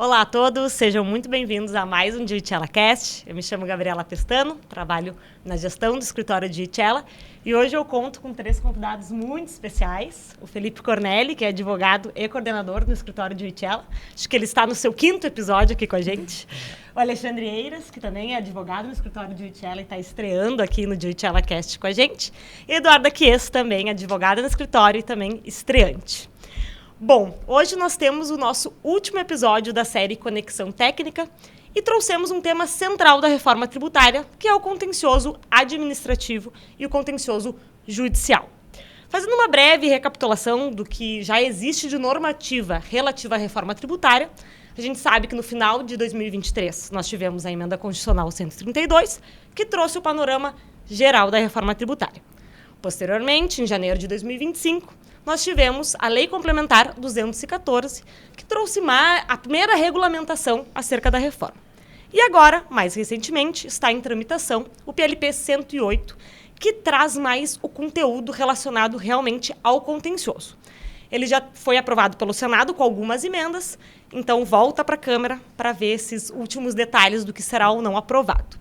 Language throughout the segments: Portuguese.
Olá a todos, sejam muito bem-vindos a mais um Digitela Cast. Eu me chamo Gabriela Pestano, trabalho na gestão do escritório Digitela e hoje eu conto com 3 convidados muito especiais. O Felipe Cornelli, que é advogado e coordenador no escritório Digitela. Acho que ele está no seu 5º episódio aqui com a gente. O Alexandre Eiras, que também é advogado no escritório Digitela e está estreando aqui no Digitela Cast com a gente. E Eduarda Chies, também advogada no escritório e também estreante. Bom, hoje nós temos o nosso último episódio da série Conexão Técnica e trouxemos um tema central da reforma tributária, que é o contencioso administrativo e o contencioso judicial. Fazendo uma breve recapitulação do que já existe de normativa relativa à reforma tributária, a gente sabe que no final de 2023 nós tivemos a Emenda Constitucional 132, que trouxe o panorama geral da reforma tributária. Posteriormente, em janeiro de 2025, nós tivemos a Lei Complementar 214, que trouxe a primeira regulamentação acerca da reforma. E agora, mais recentemente, está em tramitação o PLP 108, que traz mais o conteúdo relacionado realmente ao contencioso. Ele já foi aprovado pelo Senado com algumas emendas, então volta para a Câmara para ver esses últimos detalhes do que será ou não aprovado.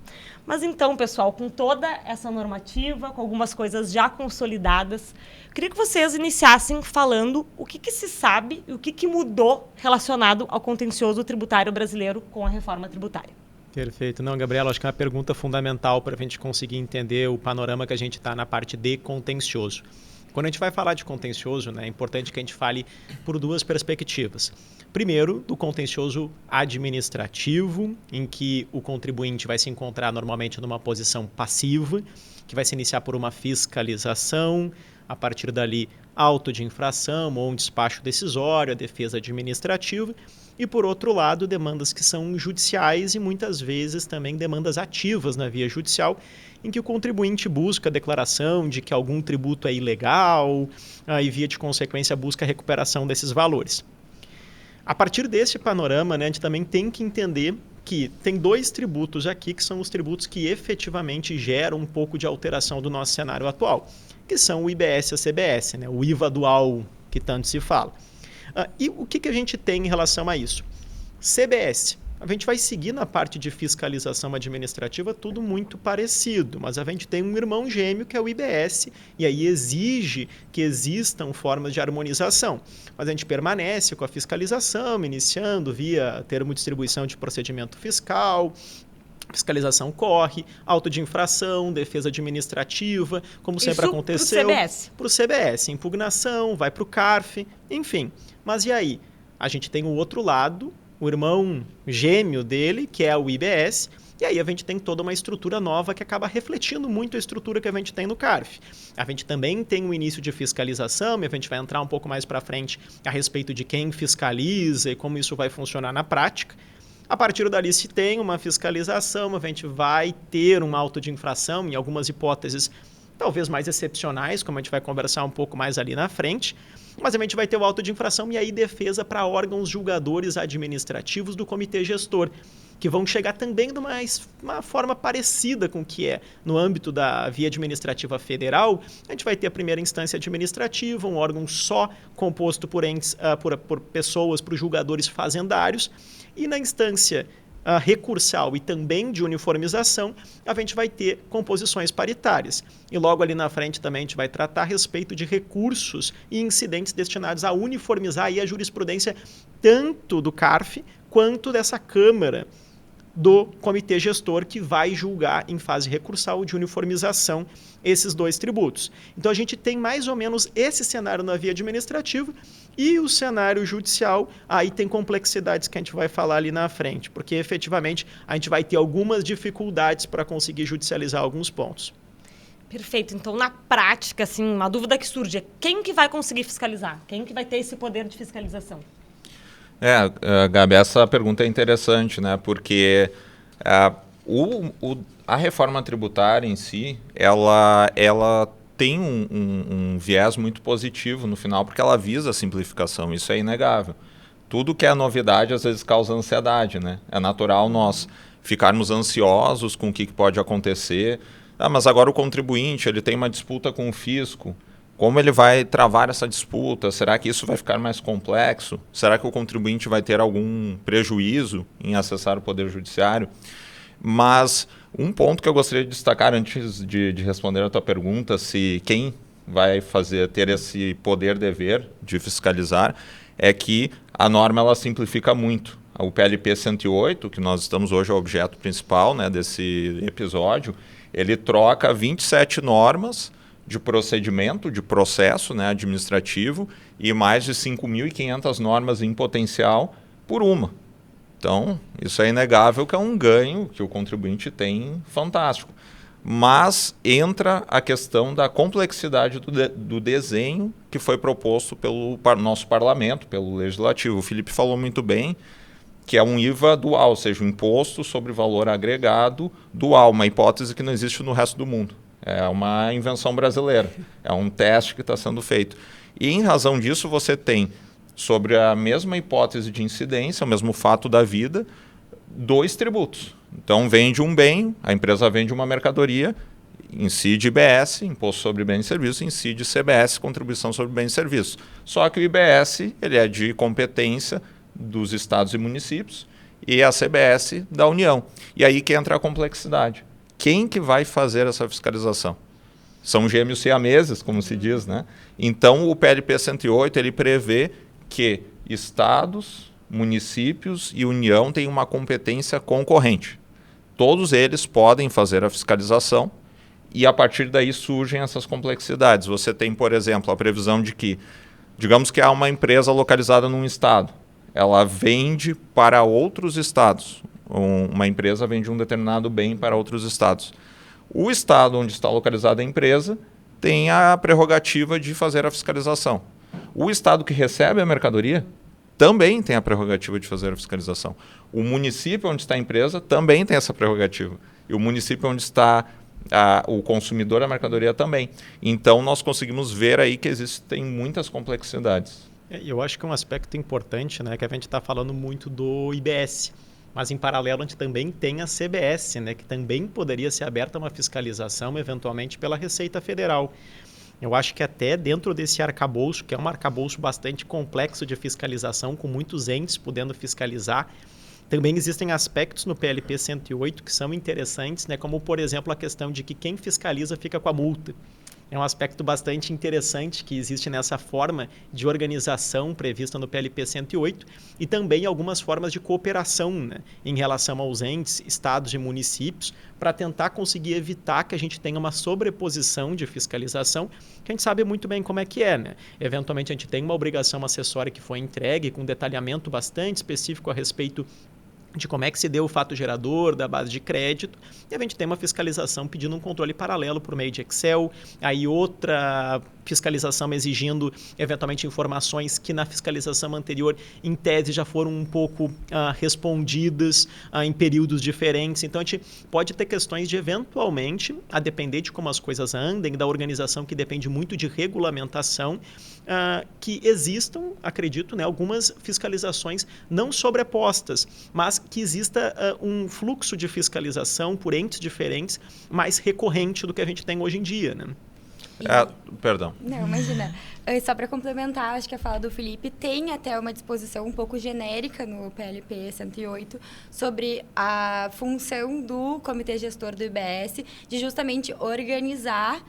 Mas então, pessoal, com toda essa normativa, com algumas coisas já consolidadas, queria que vocês iniciassem falando o que se sabe e o que mudou relacionado ao contencioso tributário brasileiro com a reforma tributária. Perfeito. Não, Gabriela, acho que é uma pergunta fundamental para a gente conseguir entender o panorama que a gente está na parte de contencioso. Quando a gente vai falar de contencioso, né, é importante que a gente fale por 2 perspectivas. Primeiro, do contencioso administrativo, em que o contribuinte vai se encontrar normalmente numa posição passiva, que vai se iniciar por uma fiscalização, a partir dali, auto de infração ou um despacho decisório, a defesa administrativa, e, por outro lado, demandas que são judiciais e, muitas vezes, também demandas ativas na via judicial, em que o contribuinte busca a declaração de que algum tributo é ilegal e, via de consequência, busca a recuperação desses valores. A partir desse panorama, né, a gente também tem que entender que tem 2 tributos aqui que são os tributos que efetivamente geram um pouco de alteração do nosso cenário atual, que são o IBS e a CBS, né, o IVA dual que tanto se fala. E o que a gente tem em relação a isso? CBS. A gente vai seguir na parte de fiscalização administrativa tudo muito parecido, mas a gente tem um irmão gêmeo que é o IBS e aí exige que existam formas de harmonização. Mas a gente permanece com a fiscalização, iniciando via termo de distribuição de procedimento fiscal, fiscalização corre, auto de infração, defesa administrativa, como sempre aconteceu. Para o CBS, impugnação, vai para o CARF, enfim. Mas e aí? A gente tem o outro lado, o irmão gêmeo dele, que é o IBS, e aí a gente tem toda uma estrutura nova que acaba refletindo muito a estrutura que a gente tem no CARF. A gente também tem um início de fiscalização, e a gente vai entrar um pouco mais para frente a respeito de quem fiscaliza e como isso vai funcionar na prática. A partir dali, se tem uma fiscalização, a gente vai ter um auto de infração, em algumas hipóteses talvez mais excepcionais, como a gente vai conversar um pouco mais ali na frente, mas a gente vai ter o auto de infração e aí defesa para órgãos julgadores administrativos do comitê gestor, que vão chegar também de uma forma parecida com o que é no âmbito da via administrativa federal. A gente vai ter a primeira instância administrativa, um órgão só composto por pessoas, por julgadores fazendários, e na instância recursal e também de uniformização, a gente vai ter composições paritárias. E logo ali na frente também a gente vai tratar a respeito de recursos e incidentes destinados a uniformizar aí a jurisprudência tanto do CARF quanto dessa Câmara do comitê gestor que vai julgar em fase recursal de uniformização esses 2 tributos. Então a gente tem mais ou menos esse cenário na via administrativa e o cenário judicial, aí tem complexidades que a gente vai falar ali na frente, porque efetivamente a gente vai ter algumas dificuldades para conseguir judicializar alguns pontos. Perfeito. Então, na prática, assim, uma dúvida que surge é quem que vai conseguir fiscalizar? Quem que vai ter esse poder de fiscalização? Gabi, essa pergunta é interessante, né? Porque a reforma tributária em si, ela tem um viés muito positivo no final, porque ela visa a simplificação, isso é inegável. Tudo que é novidade às vezes causa ansiedade, né? É natural nós ficarmos ansiosos com o que pode acontecer. Mas agora o contribuinte ele tem uma disputa com o fisco, Como ele vai travar essa disputa? Será que isso vai ficar mais complexo? Será que o contribuinte vai ter algum prejuízo em acessar o Poder Judiciário? Mas um ponto que eu gostaria de destacar antes de responder a tua pergunta, se quem vai ter esse poder-dever de fiscalizar, é que a norma ela simplifica muito. O PLP 108, que nós estamos hoje, é o objeto principal, né, desse episódio, ele troca 27 normas de procedimento, de processo, né, administrativo, e mais de 5.500 normas em potencial por uma. Então, isso é inegável que é um ganho que o contribuinte tem fantástico. Mas entra a questão da complexidade do desenho que foi proposto pelo nosso parlamento, pelo legislativo. O Felipe falou muito bem que é um IVA dual, ou seja, um imposto sobre valor agregado dual, uma hipótese que não existe no resto do mundo. É uma invenção brasileira, é um teste que está sendo feito. E em razão disso você tem, sobre a mesma hipótese de incidência, o mesmo fato da vida, 2 tributos. Então vende um bem, a empresa vende uma mercadoria, incide IBS, Imposto sobre Bens e Serviços, incide CBS, Contribuição sobre Bens e Serviços. Só que o IBS ele é de competência dos estados e municípios e a CBS da União. E aí que entra a complexidade. Quem que vai fazer essa fiscalização? São gêmeos siameses, como se diz, né? Então, o PLP 108 ele prevê que estados, municípios e União têm uma competência concorrente. Todos eles podem fazer a fiscalização e, a partir daí, surgem essas complexidades. Você tem, por exemplo, a previsão de que, digamos que há uma empresa localizada num estado, ela vende para outros estados. Uma empresa vende um determinado bem para outros estados. O estado onde está localizada a empresa tem a prerrogativa de fazer a fiscalização. O estado que recebe a mercadoria também tem a prerrogativa de fazer a fiscalização. O município onde está a empresa também tem essa prerrogativa. E o município onde está o consumidor da mercadoria também. Então, nós conseguimos ver aí que existem muitas complexidades. Eu acho que um aspecto importante, né, que a gente está falando muito do IBS, mas em paralelo a gente também tem a CBS, né, que também poderia ser aberta uma fiscalização, eventualmente pela Receita Federal. Eu acho que até dentro desse arcabouço, que é um arcabouço bastante complexo de fiscalização, com muitos entes podendo fiscalizar, também existem aspectos no PLP 108 que são interessantes, né, como, por exemplo, a questão de que quem fiscaliza fica com a multa. É um aspecto bastante interessante que existe nessa forma de organização prevista no PLP 108 e também algumas formas de cooperação, né, em relação aos entes, estados e municípios, para tentar conseguir evitar que a gente tenha uma sobreposição de fiscalização, que a gente sabe muito bem como é que é, né? Eventualmente a gente tem uma obrigação acessória que foi entregue com detalhamento bastante específico a respeito de como é que se deu o fato gerador, da base de crédito, e a gente tem uma fiscalização pedindo um controle paralelo por meio de Excel, aí outra fiscalização exigindo, eventualmente, informações que na fiscalização anterior, em tese, já foram um pouco respondidas em períodos diferentes. Então, a gente pode ter questões de, eventualmente, a depender de como as coisas andem, da organização que depende muito de regulamentação, que existam, acredito, né, algumas fiscalizações não sobrepostas, mas que exista um fluxo de fiscalização por entes diferentes mais recorrente do que a gente tem hoje em dia, né? Perdão. Não, imagina. Só para complementar, acho que a fala do Felipe, tem até uma disposição um pouco genérica no PLP 108 sobre a função do Comitê Gestor do IBS de justamente organizar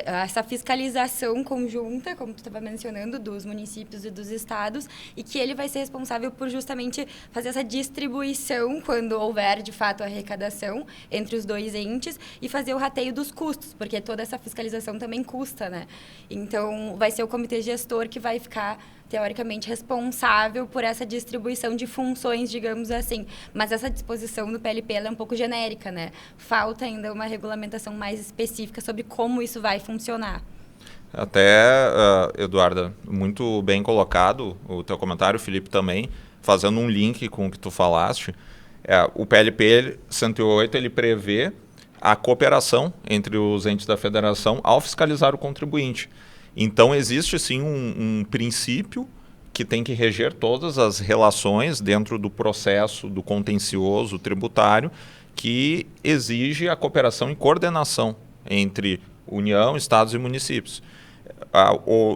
essa fiscalização conjunta, como tu estava mencionando, dos municípios e dos estados, e que ele vai ser responsável por justamente fazer essa distribuição quando houver, de fato, a arrecadação entre os dois entes e fazer o rateio dos custos, porque toda essa fiscalização também custa, né? Então, vai ser o comitê gestor que vai ficar teoricamente responsável por essa distribuição de funções, digamos assim. Mas essa disposição do PLP ela é um pouco genérica, né? Falta ainda uma regulamentação mais específica sobre como isso vai funcionar. Até, Eduarda, muito bem colocado o teu comentário, Felipe também, fazendo um link com o que tu falaste. O PLP 108 ele prevê a cooperação entre os entes da federação ao fiscalizar o contribuinte. Então, existe sim um princípio que tem que reger todas as relações dentro do processo do contencioso tributário, que exige a cooperação e coordenação entre União, estados e municípios.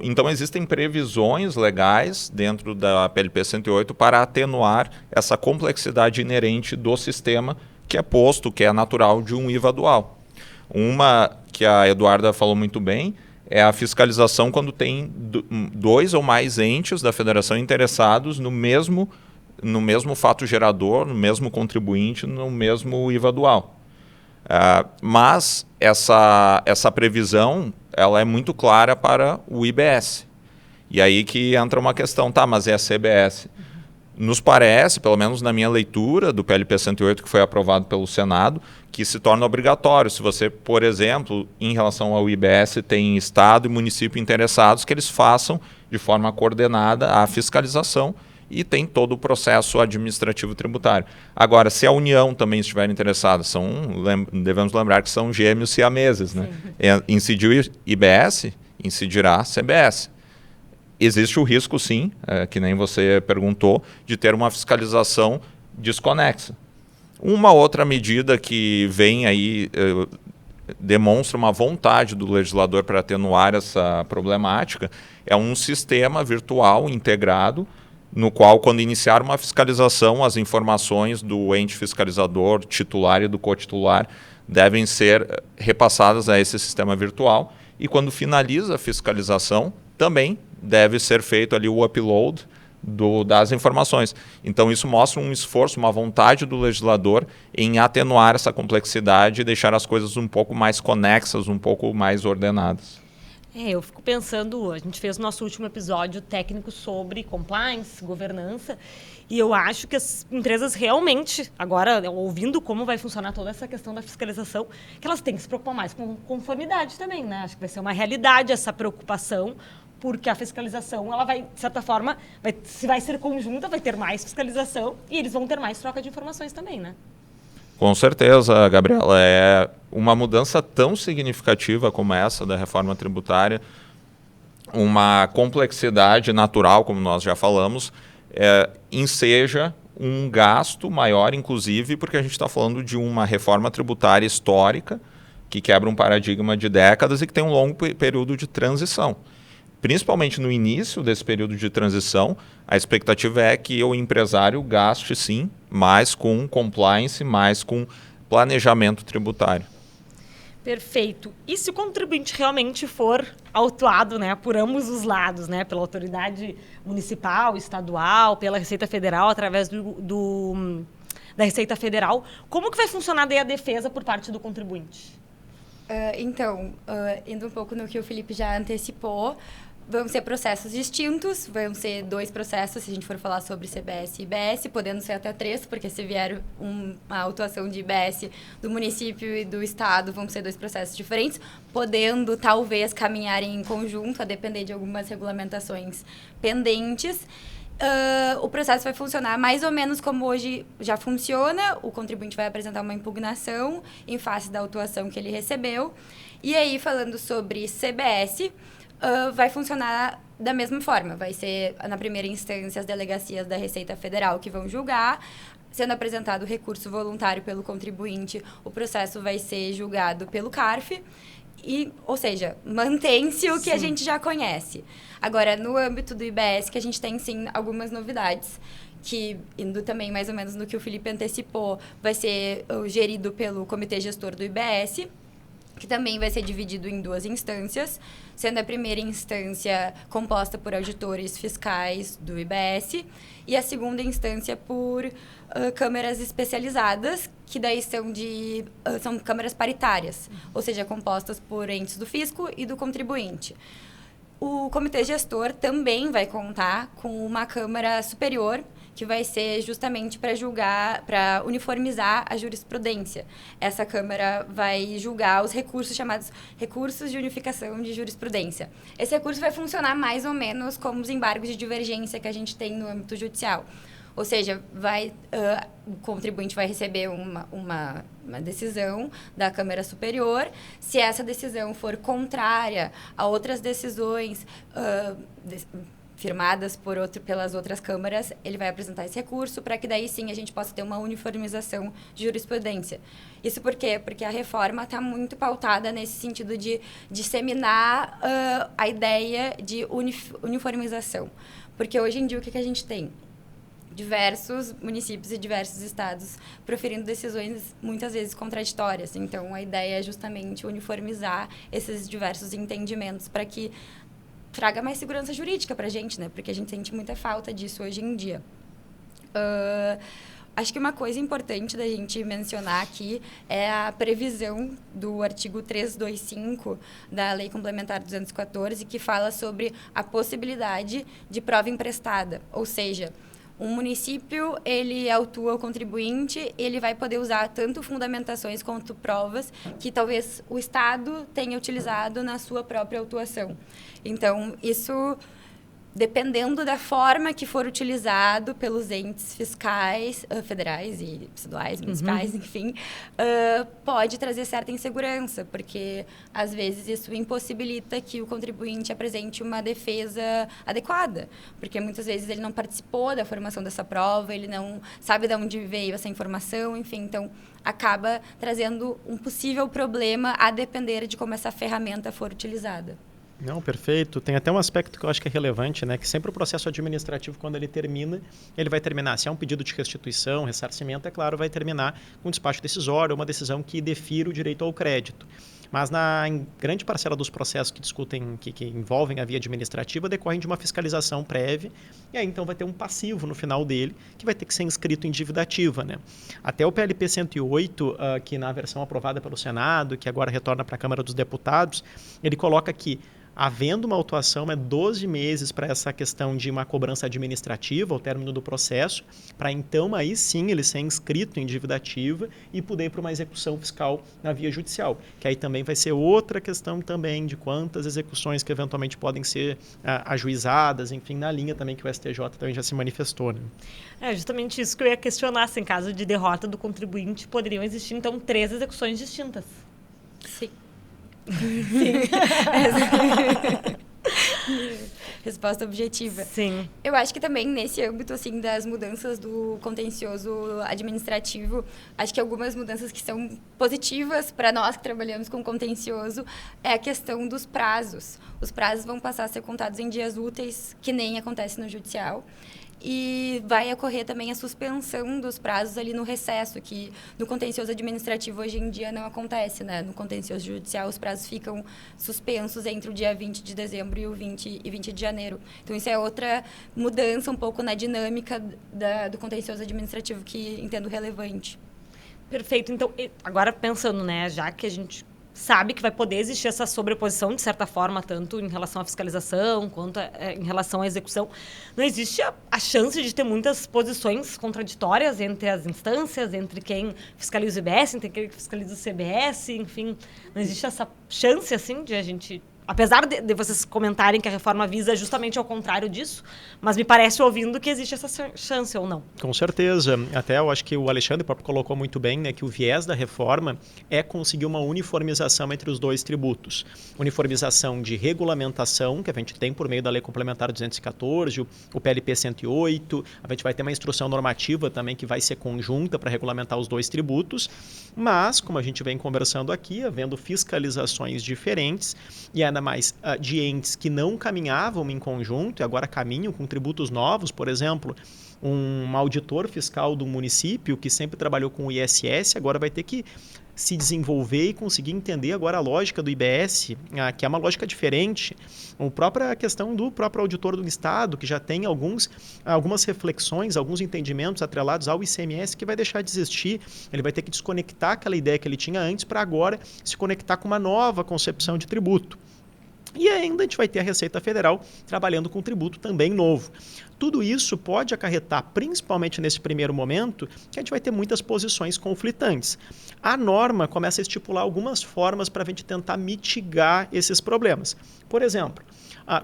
Então, existem previsões legais dentro da PLP 108 para atenuar essa complexidade inerente do sistema que é posto, que é natural de um IVA dual. Uma que a Eduarda falou muito bem é a fiscalização quando tem 2 ou mais entes da federação interessados no mesmo fato gerador, no mesmo contribuinte, no mesmo IVA dual. Mas essa previsão ela é muito clara para o IBS. E aí que entra uma questão, mas é a CBS. Nos parece, pelo menos na minha leitura do PLP 108, que foi aprovado pelo Senado, que se torna obrigatório. Se você, por exemplo, em relação ao IBS, tem Estado e município interessados, que eles façam de forma coordenada a fiscalização e tem todo o processo administrativo tributário. Agora, se a União também estiver interessada, devemos lembrar que são gêmeos siameses, né? Incidiu IBS, incidirá CBS. Existe o risco, sim, que nem você perguntou, de ter uma fiscalização desconexa. Uma outra medida que vem aí demonstra uma vontade do legislador para atenuar essa problemática é um sistema virtual integrado no qual, quando iniciar uma fiscalização, as informações do ente fiscalizador, titular e do cotitular devem ser repassadas a esse sistema virtual e, quando finaliza a fiscalização, também deve ser feito ali o upload das informações. Então, isso mostra um esforço, uma vontade do legislador em atenuar essa complexidade e deixar as coisas um pouco mais conexas, um pouco mais ordenadas. Eu fico pensando, a gente fez o nosso último episódio técnico sobre compliance, governança, e eu acho que as empresas realmente, agora, ouvindo como vai funcionar toda essa questão da fiscalização, que elas têm que se preocupar mais com conformidade também, né? Acho que vai ser uma realidade essa preocupação, porque a fiscalização, ela vai, de certa forma, se vai ser conjunta, vai ter mais fiscalização e eles vão ter mais troca de informações também, né? Com certeza, Gabriela. É uma mudança tão significativa como essa da reforma tributária, uma complexidade natural, como nós já falamos, enseja um gasto maior, inclusive, porque a gente está falando de uma reforma tributária histórica que quebra um paradigma de décadas e que tem um longo período de transição. Principalmente no início desse período de transição, a expectativa é que o empresário gaste, sim, mais com compliance, mais com planejamento tributário. Perfeito. E se o contribuinte realmente for autuado, né, por ambos os lados, né, pela autoridade municipal, estadual, pela Receita Federal, através da Receita Federal, como que vai funcionar daí a defesa por parte do contribuinte? Indo um pouco no que o Felipe já antecipou, vão ser processos distintos, vão ser 2 processos, se a gente for falar sobre CBS e IBS, podendo ser até 3, porque se vier uma autuação de IBS do município e do estado, vão ser 2 processos diferentes, podendo talvez caminharem em conjunto, a depender de algumas regulamentações pendentes. O processo vai funcionar mais ou menos como hoje já funciona. O contribuinte vai apresentar uma impugnação em face da autuação que ele recebeu. E aí, falando sobre CBS, vai funcionar da mesma forma. Vai ser, na primeira instância, as delegacias da Receita Federal que vão julgar. Sendo apresentado recurso voluntário pelo contribuinte, o processo vai ser julgado pelo CARF. Ou seja, mantém-se o que a gente já conhece. Agora, no âmbito do IBS, que a gente tem, sim, algumas novidades, que, indo também mais ou menos no que o Felipe antecipou, vai ser gerido pelo Comitê Gestor do IBS, que também vai ser dividido em 2 instâncias, sendo a primeira instância composta por auditores fiscais do IBS e a segunda instância por câmeras especializadas, que daí são câmeras paritárias, ou seja, compostas por entes do fisco e do contribuinte. O comitê gestor também vai contar com uma câmara superior, que vai ser justamente para julgar, para uniformizar a jurisprudência. Essa câmara vai julgar os recursos chamados recursos de unificação de jurisprudência. Esse recurso vai funcionar mais ou menos como os embargos de divergência que a gente tem no âmbito judicial. Ou seja, o contribuinte vai receber uma decisão da Câmara Superior. Se essa decisão for contrária a outras decisões firmadas pelas outras câmaras, ele vai apresentar esse recurso para que daí sim a gente possa ter uma uniformização de jurisprudência. Isso por quê? Porque a reforma está muito pautada nesse sentido de disseminar a ideia de uniformização. Porque hoje em dia o que a gente tem? Diversos municípios e diversos estados proferindo decisões muitas vezes contraditórias. Então, a ideia é justamente uniformizar esses diversos entendimentos para que traga mais segurança jurídica para a gente, né? Porque a gente sente muita falta disso hoje em dia. Acho que uma coisa importante da gente mencionar aqui é a previsão do artigo 325 da Lei Complementar 214, que fala sobre a possibilidade de prova emprestada. Ou seja, um município, ele autua o contribuinte, ele vai poder usar tanto fundamentações quanto provas que talvez o Estado tenha utilizado na sua própria autuação. Então, isso, dependendo da forma que for utilizado pelos entes fiscais, federais e estaduais, municipais, enfim, pode trazer certa insegurança, porque, às vezes, isso impossibilita que o contribuinte apresente uma defesa adequada, porque, muitas vezes, ele não participou da formação dessa prova, ele não sabe de onde veio essa informação, enfim, então, acaba trazendo um possível problema a depender de como essa ferramenta for utilizada. Não, perfeito. Tem até um aspecto que eu acho que é relevante, né? Que sempre o processo administrativo, quando ele termina, ele vai terminar. Se é um pedido de restituição, ressarcimento, é claro, vai terminar com despacho decisório, uma decisão que defira o direito ao crédito. Mas em grande parcela dos processos que discutem, que envolvem a via administrativa, decorrem de uma fiscalização prévia, e aí então vai ter um passivo no final dele, que vai ter que ser inscrito em dívida ativa, né? Até o PLP 108, que na versão aprovada pelo Senado, que agora retorna para a Câmara dos Deputados, ele coloca que, havendo uma autuação, é 12 meses para essa questão de uma cobrança administrativa, ao término do processo, para então, aí sim, ele ser inscrito em dívida ativa e poder ir para uma execução fiscal na via judicial. Que aí também vai ser outra questão também de quantas execuções que eventualmente podem ser ajuizadas, enfim, na linha também que o STJ também já se manifestou, né? É justamente isso que eu ia questionar, se em caso de derrota do contribuinte, poderiam existir, então, 3 execuções distintas. Sim. Resposta objetiva. Sim. Eu acho que também nesse âmbito assim das mudanças do contencioso administrativo, acho que algumas mudanças que são positivas para nós que trabalhamos com contencioso é a questão dos prazos. Os prazos vão passar a ser contados em dias úteis, que nem acontece no judicial. E vai ocorrer também a suspensão dos prazos ali no recesso, que no contencioso administrativo hoje em dia não acontece, né? No contencioso judicial, os prazos ficam suspensos entre o dia 20 de dezembro e o 20 de janeiro. Então, isso é outra mudança um pouco na dinâmica do contencioso administrativo que entendo relevante. Perfeito. Então, agora pensando, né, já que a gente sabe que vai poder existir essa sobreposição, de certa forma, tanto em relação à fiscalização quanto em relação à execução. Não existe a chance de ter muitas posições contraditórias entre as instâncias, entre quem fiscaliza o IBS, entre quem fiscaliza o CBS, enfim. Não existe essa chance, assim, de a gente... Apesar de vocês comentarem que a reforma visa justamente ao contrário disso, mas me parece ouvindo que existe essa chance ou não. Com certeza. Até eu acho que o Alexandre próprio colocou muito bem, né, que o viés da reforma é conseguir uma uniformização entre os dois tributos. Uniformização de regulamentação, que a gente tem por meio da Lei Complementar 214, o PLP 108, a gente vai ter uma instrução normativa também que vai ser conjunta para regulamentar os dois tributos, mas, como a gente vem conversando aqui, havendo fiscalizações diferentes e ainda mais de entes que não caminhavam em conjunto e agora caminham com tributos novos, por exemplo, um auditor fiscal do município que sempre trabalhou com o ISS, agora vai ter que se desenvolver e conseguir entender agora a lógica do IBS, que é uma lógica diferente. A própria questão do próprio auditor do Estado, que já tem algumas reflexões, alguns entendimentos atrelados ao ICMS, que vai deixar de existir. Ele vai ter que desconectar aquela ideia que ele tinha antes para agora se conectar com uma nova concepção de tributo. E ainda a gente vai ter a Receita Federal trabalhando com tributo também novo. Tudo isso pode acarretar, principalmente nesse primeiro momento, que a gente vai ter muitas posições conflitantes. A norma começa a estipular algumas formas para a gente tentar mitigar esses problemas. Por exemplo,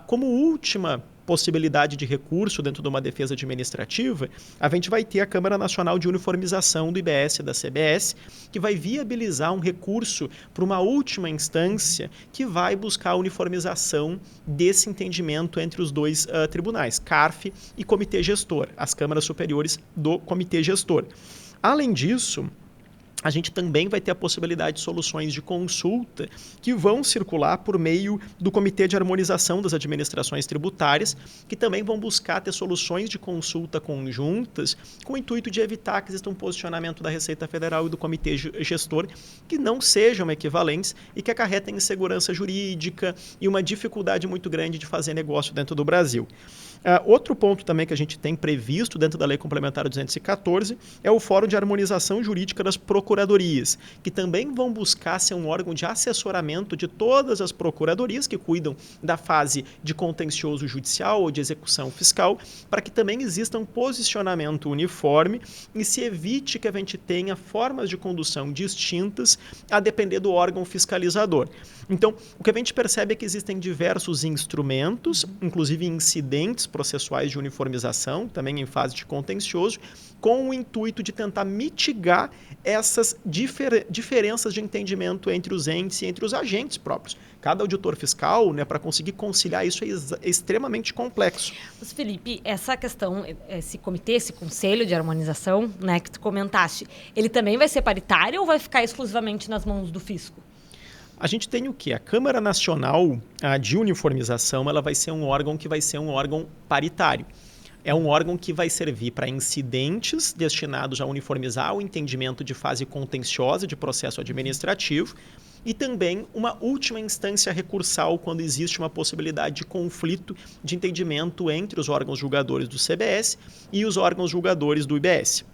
como última possibilidade de recurso dentro de uma defesa administrativa, a gente vai ter a Câmara Nacional de Uniformização do IBS e da CBS, que vai viabilizar um recurso para uma última instância que vai buscar a uniformização desse entendimento entre os dois tribunais, CARF e Comitê Gestor, as câmaras superiores do Comitê Gestor. Além disso, a gente também vai ter a possibilidade de soluções de consulta que vão circular por meio do Comitê de Harmonização das Administrações Tributárias, que também vão buscar ter soluções de consulta conjuntas com o intuito de evitar que exista um posicionamento da Receita Federal e do Comitê Gestor que não sejam equivalentes e que acarretem insegurança jurídica e uma dificuldade muito grande de fazer negócio dentro do Brasil. Outro ponto também que a gente tem previsto dentro da Lei Complementar 214 é o Fórum de Harmonização Jurídica das Procuradorias, que também vão buscar ser um órgão de assessoramento de todas as procuradorias que cuidam da fase de contencioso judicial ou de execução fiscal, para que também exista um posicionamento uniforme e se evite que a gente tenha formas de condução distintas a depender do órgão fiscalizador. Então, o que a gente percebe é que existem diversos instrumentos, inclusive incidentes processuais de uniformização, também em fase de contencioso, com o intuito de tentar mitigar essas diferenças de entendimento entre os entes e entre os agentes próprios. Cada auditor fiscal, né, para conseguir conciliar isso é extremamente complexo. Mas, Felipe, essa questão, esse comitê, esse conselho de harmonização, né, que tu comentaste, ele também vai ser paritário ou vai ficar exclusivamente nas mãos do fisco? A gente tem o quê? A Câmara Nacional de Uniformização, ela vai ser um órgão que vai ser um órgão paritário. É um órgão que vai servir para incidentes destinados a uniformizar o entendimento de fase contenciosa de processo administrativo e também uma última instância recursal quando existe uma possibilidade de conflito de entendimento entre os órgãos julgadores do CBS e os órgãos julgadores do IBS.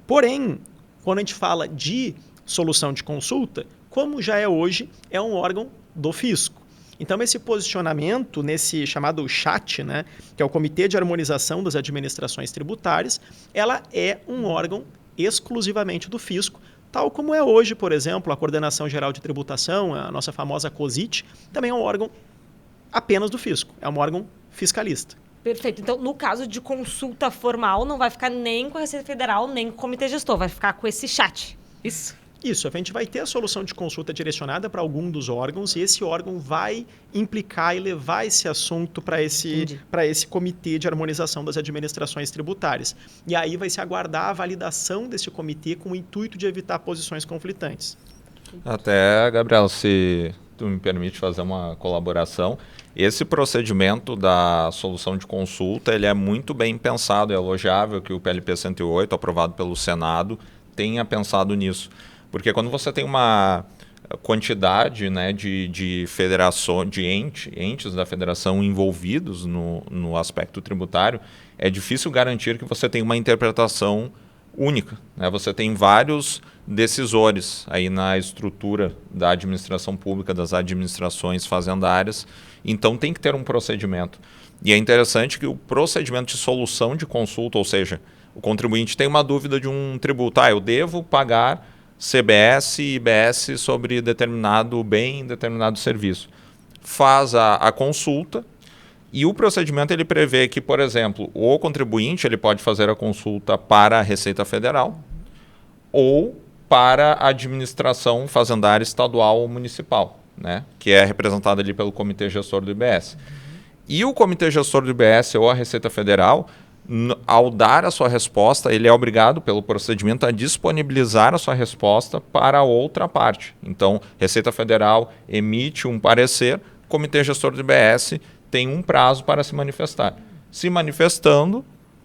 Porém, quando a gente fala de solução de consulta, como já é hoje, é um órgão do fisco. Então, esse posicionamento nesse chamado CHAT, né, que é o Comitê de Harmonização das Administrações Tributárias, ela é um órgão exclusivamente do fisco, tal como é hoje, por exemplo, a Coordenação Geral de Tributação, a nossa famosa COSIT, também é um órgão apenas do fisco, é um órgão fiscalista. Perfeito. Então, no caso de consulta formal, não vai ficar nem com a Receita Federal, nem com o Comitê Gestor, vai ficar com esse CHAT. Isso? Isso, a gente vai ter a solução de consulta direcionada para algum dos órgãos e esse órgão vai implicar e levar esse assunto para esse comitê de harmonização das administrações tributárias. E aí vai se aguardar a validação desse comitê com o intuito de evitar posições conflitantes. Até, Gabriel, se tu me permite fazer uma colaboração, esse procedimento da solução de consulta ele é muito bem pensado, é elogiável que o PLP 108, aprovado pelo Senado, tenha pensado nisso. Porque quando você tem uma quantidade, né, de federações, de entes da federação envolvidos no aspecto tributário, é difícil garantir que você tenha uma interpretação única, né? Você tem vários decisores aí na estrutura da administração pública, das administrações fazendárias, então tem que ter um procedimento. E é interessante que o procedimento de solução de consulta, ou seja, o contribuinte tem uma dúvida de um tributo, eu devo pagar CBS e IBS sobre determinado bem, determinado serviço. Faz a consulta e o procedimento ele prevê que, por exemplo, o contribuinte ele pode fazer a consulta para a Receita Federal ou para a administração fazendária estadual ou municipal, né, que é representada ali pelo Comitê Gestor do IBS. E o Comitê Gestor do IBS ou a Receita Federal, ao dar a sua resposta, ele é obrigado pelo procedimento a disponibilizar a sua resposta para a outra parte. Então, Receita Federal emite um parecer, Comitê Gestor do IBS tem um prazo para se manifestar. Se manifestando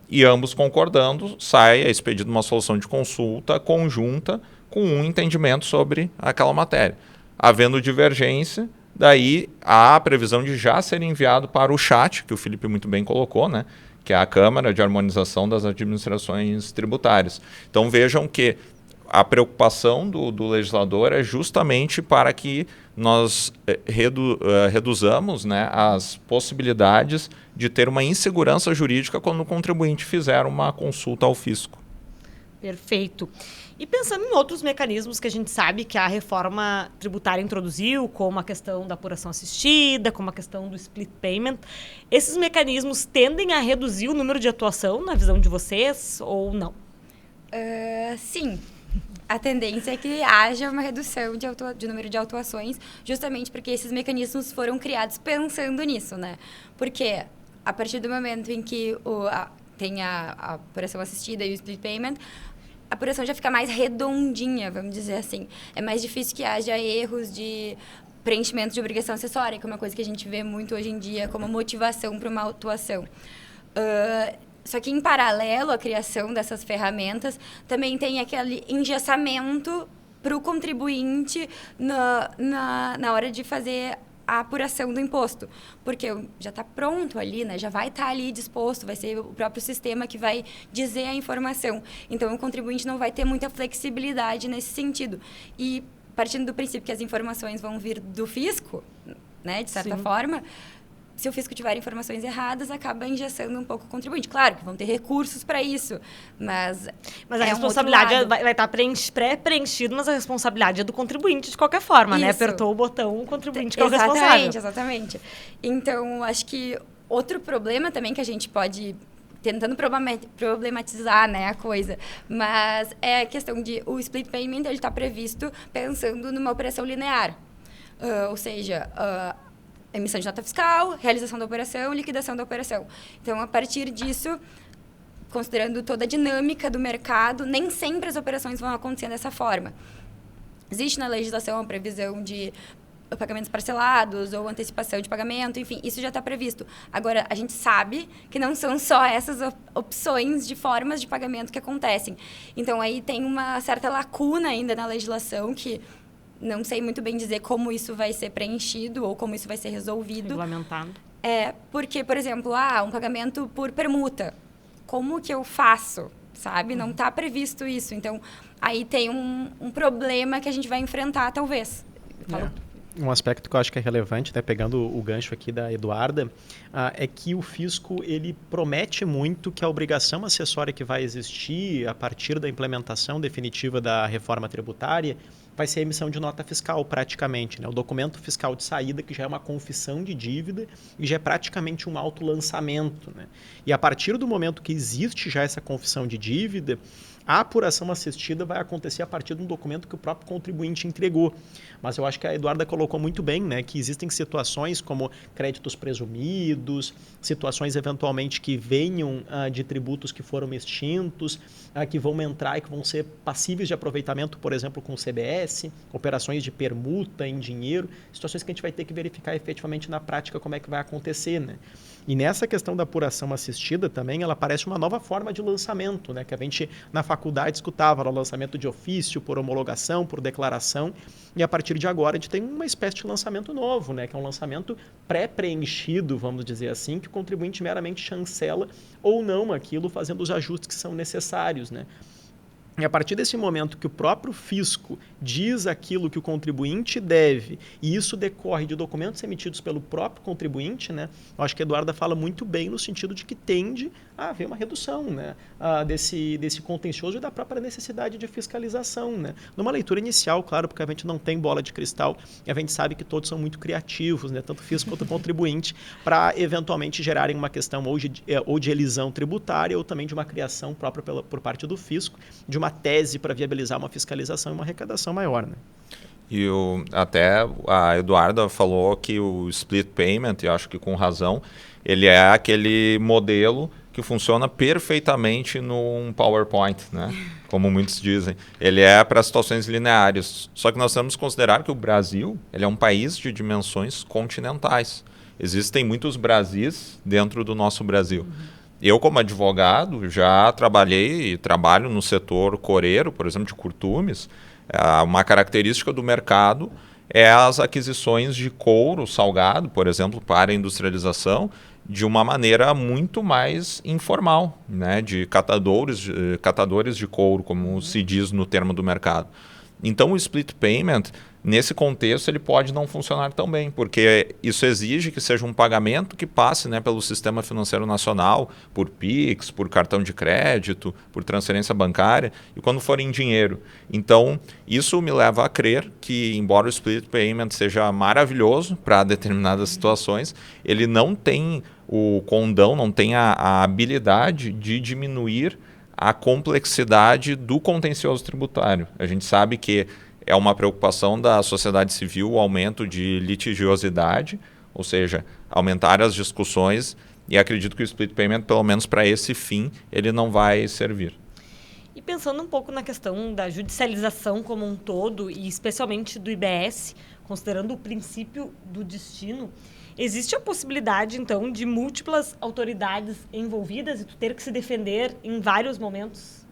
e ambos concordando, é expedida uma solução de consulta conjunta com um entendimento sobre aquela matéria. Havendo divergência, daí há a previsão de já ser enviado para o CHAT, que o Felipe muito bem colocou, né? Que é a Câmara de Harmonização das Administrações Tributárias. Então vejam que a preocupação do legislador é justamente para que nós reduzamos, né, as possibilidades de ter uma insegurança jurídica quando o contribuinte fizer uma consulta ao fisco. Perfeito. E pensando em outros mecanismos que a gente sabe que a reforma tributária introduziu, como a questão da apuração assistida, como a questão do split payment, esses mecanismos tendem a reduzir o número de atuação na visão de vocês ou não? Sim. A tendência é que haja uma redução de número de autuações, justamente porque esses mecanismos foram criados pensando nisso, né? Porque a partir do momento em que tem a apuração assistida e o split payment, a apuração já fica mais redondinha, vamos dizer assim. É mais difícil que haja erros de preenchimento de obrigação acessória, que é uma coisa que a gente vê muito hoje em dia como motivação para uma autuação. Só que, em paralelo à criação dessas ferramentas, também tem aquele engessamento para o contribuinte na hora de fazer a apuração do imposto. Porque já está pronto ali, né? Já vai estar ali disposto, vai ser o próprio sistema que vai dizer a informação. Então, o contribuinte não vai ter muita flexibilidade nesse sentido. E, partindo do princípio que as informações vão vir do fisco, né? De certa forma, se o fisco tiver informações erradas, acaba engessando um pouco o contribuinte. Claro que vão ter recursos para isso, mas a responsabilidade vai estar pré-preenchido, mas a responsabilidade é do contribuinte de qualquer forma, né? Apertou o botão, o contribuinte que é o responsável. Exatamente. Então, acho que outro problema também que a gente pode tentando problematizar, né, a coisa, mas é a questão de o split payment, ele está previsto pensando numa operação linear, ou seja, emissão de nota fiscal, realização da operação, liquidação da operação. Então, a partir disso, considerando toda a dinâmica do mercado, nem sempre as operações vão acontecer dessa forma. Existe na legislação a previsão de pagamentos parcelados ou antecipação de pagamento, enfim, isso já está previsto. Agora, a gente sabe que não são só essas opções de formas de pagamento que acontecem. Então, aí tem uma certa lacuna ainda na legislação que não sei muito bem dizer como isso vai ser preenchido ou como isso vai ser resolvido. Regulamentado. Porque, por exemplo, um pagamento por permuta. Como que eu faço? Sabe? Não está previsto isso. Então, aí tem um problema que a gente vai enfrentar, talvez. Um aspecto que eu acho que é relevante, né, pegando o gancho aqui da Eduarda, é que o fisco ele promete muito que a obrigação acessória que vai existir a partir da implementação definitiva da reforma tributária vai ser a emissão de nota fiscal, praticamente, né? O documento fiscal de saída, que já é uma confissão de dívida e já é praticamente um autolançamento, né? E a partir do momento que existe já essa confissão de dívida, a apuração assistida vai acontecer a partir de um documento que o próprio contribuinte entregou. Mas eu acho que a Eduarda colocou muito bem, né, que existem situações como créditos presumidos, situações eventualmente que venham de tributos que foram extintos, que vão entrar e que vão ser passíveis de aproveitamento, por exemplo, com o CBS, operações de permuta em dinheiro, situações que a gente vai ter que verificar efetivamente na prática como é que vai acontecer, né? E nessa questão da apuração assistida também, ela parece uma nova forma de lançamento, né? Que a gente na faculdade escutava, o lançamento de ofício, por homologação, por declaração, e a partir de agora a gente tem uma espécie de lançamento novo, né? Que é um lançamento pré-preenchido, vamos dizer assim, que o contribuinte meramente chancela ou não aquilo, fazendo os ajustes que são necessários, né? E a partir desse momento que o próprio fisco diz aquilo que o contribuinte deve, e isso decorre de documentos emitidos pelo próprio contribuinte, né? Eu acho que a Eduarda fala muito bem no sentido de que tende a haver uma redução, né, desse contencioso e da própria necessidade de fiscalização, né? Numa leitura inicial, claro, porque a gente não tem bola de cristal e a gente sabe que todos são muito criativos, né, tanto o fisco quanto o contribuinte, para eventualmente gerarem uma questão ou de elisão tributária ou também de uma criação própria por parte do fisco, de uma tese para viabilizar uma fiscalização e uma arrecadação maior, né? E até a Eduarda falou que o split payment, e acho que com razão, ele é aquele modelo que funciona perfeitamente num PowerPoint, né? Como muitos dizem. Ele é para situações lineares. Só que nós temos que considerar que o Brasil ele é um país de dimensões continentais. Existem muitos Brasis dentro do nosso Brasil. Eu, como advogado, já trabalhei e trabalho no setor coreiro, por exemplo, de curtumes. Uma característica do mercado é as aquisições de couro salgado, por exemplo, para industrialização, de uma maneira muito mais informal, né? De catadores de couro, como se diz no termo do mercado. Então, o split payment, nesse contexto, ele pode não funcionar tão bem, porque isso exige que seja um pagamento que passe, né, pelo sistema financeiro nacional, por PIX, por cartão de crédito, por transferência bancária, e quando for em dinheiro. Então, isso me leva a crer que, embora o split payment seja maravilhoso para determinadas situações, ele não tem o condão, não tem a habilidade de diminuir a complexidade do contencioso tributário. A gente sabe que é uma preocupação da sociedade civil o aumento de litigiosidade, ou seja, aumentar as discussões, e acredito que o split payment, pelo menos para esse fim, ele não vai servir. E pensando um pouco na questão da judicialização como um todo, e especialmente do IBS, considerando o princípio do destino, existe a possibilidade, então, de múltiplas autoridades envolvidas e tu ter que se defender em vários momentos,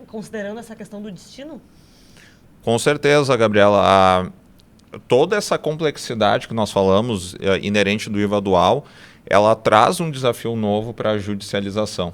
considerando essa questão do destino? Com certeza, Gabriela. Toda essa complexidade que nós falamos, inerente do IVA dual, ela traz um desafio novo para a judicialização,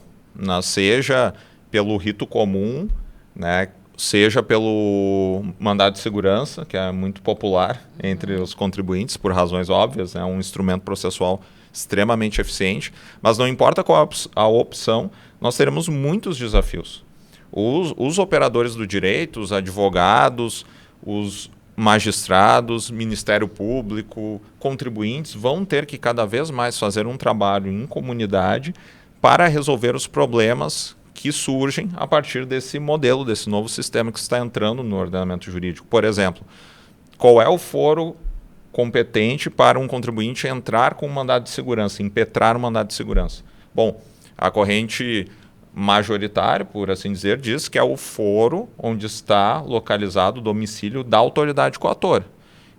seja pelo rito comum, né, seja pelo mandado de segurança, que é muito popular entre os contribuintes, por razões óbvias, é um instrumento processual extremamente eficiente, mas não importa qual a opção, nós teremos muitos desafios. Os operadores do direito, os advogados, os magistrados, Ministério Público, contribuintes vão ter que cada vez mais fazer um trabalho em comunidade para resolver os problemas que surgem a partir desse modelo, desse novo sistema que está entrando no ordenamento jurídico. Por exemplo, qual é o foro competente para um contribuinte entrar com um mandado de segurança, impetrar um mandado de segurança? Bom, a corrente majoritária, por assim dizer, diz que é o foro onde está localizado o domicílio da autoridade coatora.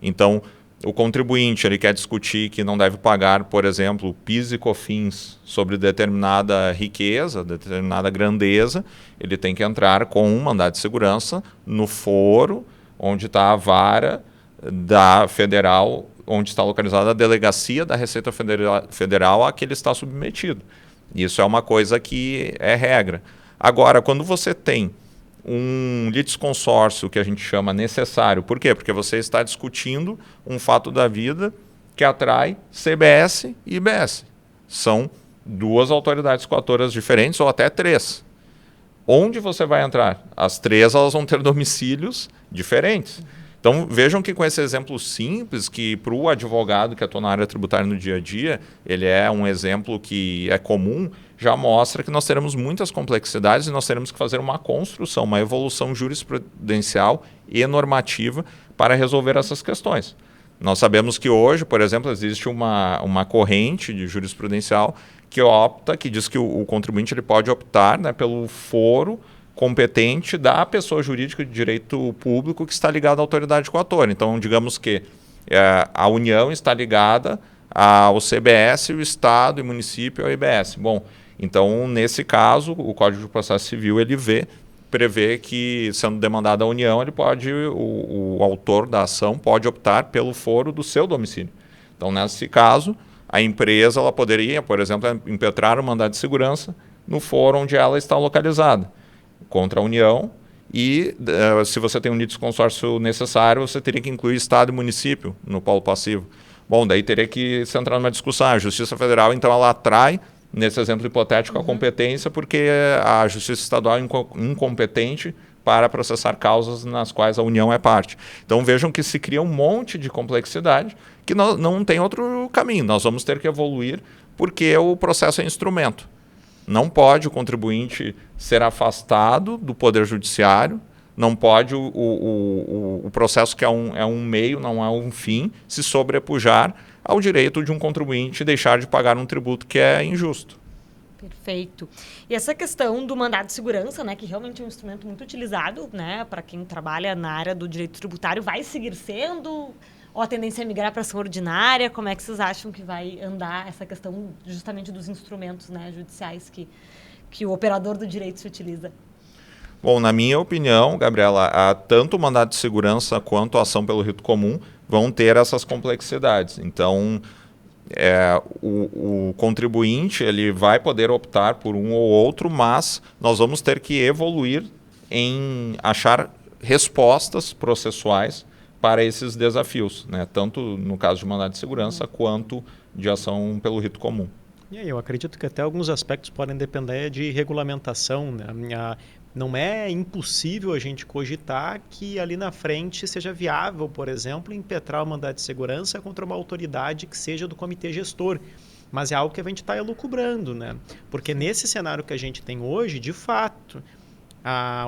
Então, o contribuinte ele quer discutir que não deve pagar, por exemplo, PIS e COFINS sobre determinada riqueza, determinada grandeza, ele tem que entrar com um mandado de segurança no foro onde está a vara da federal, onde está localizada a delegacia da Receita Federal a que ele está submetido. Isso é uma coisa que é regra. Agora, quando você tem um litisconsórcio que a gente chama necessário, por quê? Porque você está discutindo um fato da vida que atrai CBS e IBS. São duas autoridades coatoras diferentes ou até três. Onde você vai entrar? As três elas vão ter domicílios diferentes. Então, vejam que com esse exemplo simples, que para o advogado que atua na área tributária no dia a dia, ele é um exemplo que é comum, já mostra que nós teremos muitas complexidades e nós teremos que fazer uma construção, uma evolução jurisprudencial e normativa para resolver essas questões. Nós sabemos que hoje, por exemplo, existe uma corrente de jurisprudencial que diz que o contribuinte ele pode optar, né, pelo foro competente da pessoa jurídica de direito público que está ligada à autoridade coatora. Então, digamos que a União está ligada ao CBS, o Estado e o município ao IBS. Bom, então, nesse caso, o Código de Processo Civil ele prevê que, sendo demandada a União, o autor da ação pode optar pelo foro do seu domicílio. Então, nesse caso, a empresa ela poderia, por exemplo, impetrar o mandado de segurança no foro onde ela está localizada, contra a União, e se você tem um litisconsórcio necessário, você teria que incluir Estado e município no polo passivo. Bom, daí teria que se entrar numa discussão. A Justiça Federal, então, ela atrai, nesse exemplo hipotético, a competência, porque a Justiça Estadual é incompetente para processar causas nas quais a União é parte. Então, vejam que se cria um monte de complexidade que não tem outro caminho. Nós vamos ter que evoluir porque o processo é instrumento. Não pode o contribuinte ser afastado do Poder Judiciário, não pode o processo que é um meio, não é um fim, se sobrepujar ao direito de um contribuinte deixar de pagar um tributo que é injusto. Perfeito. E essa questão do mandado de segurança, né, que realmente é um instrumento muito utilizado, né, para quem trabalha na área do direito tributário, vai seguir sendo? Ou a tendência é migrar para ação ordinária? Como é que vocês acham que vai andar essa questão justamente dos instrumentos, né, judiciais que o operador do direito se utiliza? Bom, na minha opinião, Gabriela, tanto o mandado de segurança quanto a ação pelo rito comum vão ter essas complexidades. Então, o contribuinte ele vai poder optar por um ou outro, mas nós vamos ter que evoluir em achar respostas processuais para esses desafios, né? Tanto no caso de mandado de segurança quanto de ação pelo rito comum. E aí, eu acredito que até alguns aspectos podem depender de regulamentação, né? Não é impossível a gente cogitar que ali na frente seja viável, por exemplo, impetrar o mandado de segurança contra uma autoridade que seja do comitê gestor. Mas é algo que a gente está elucubrando, né? Porque nesse cenário que a gente tem hoje, de fato,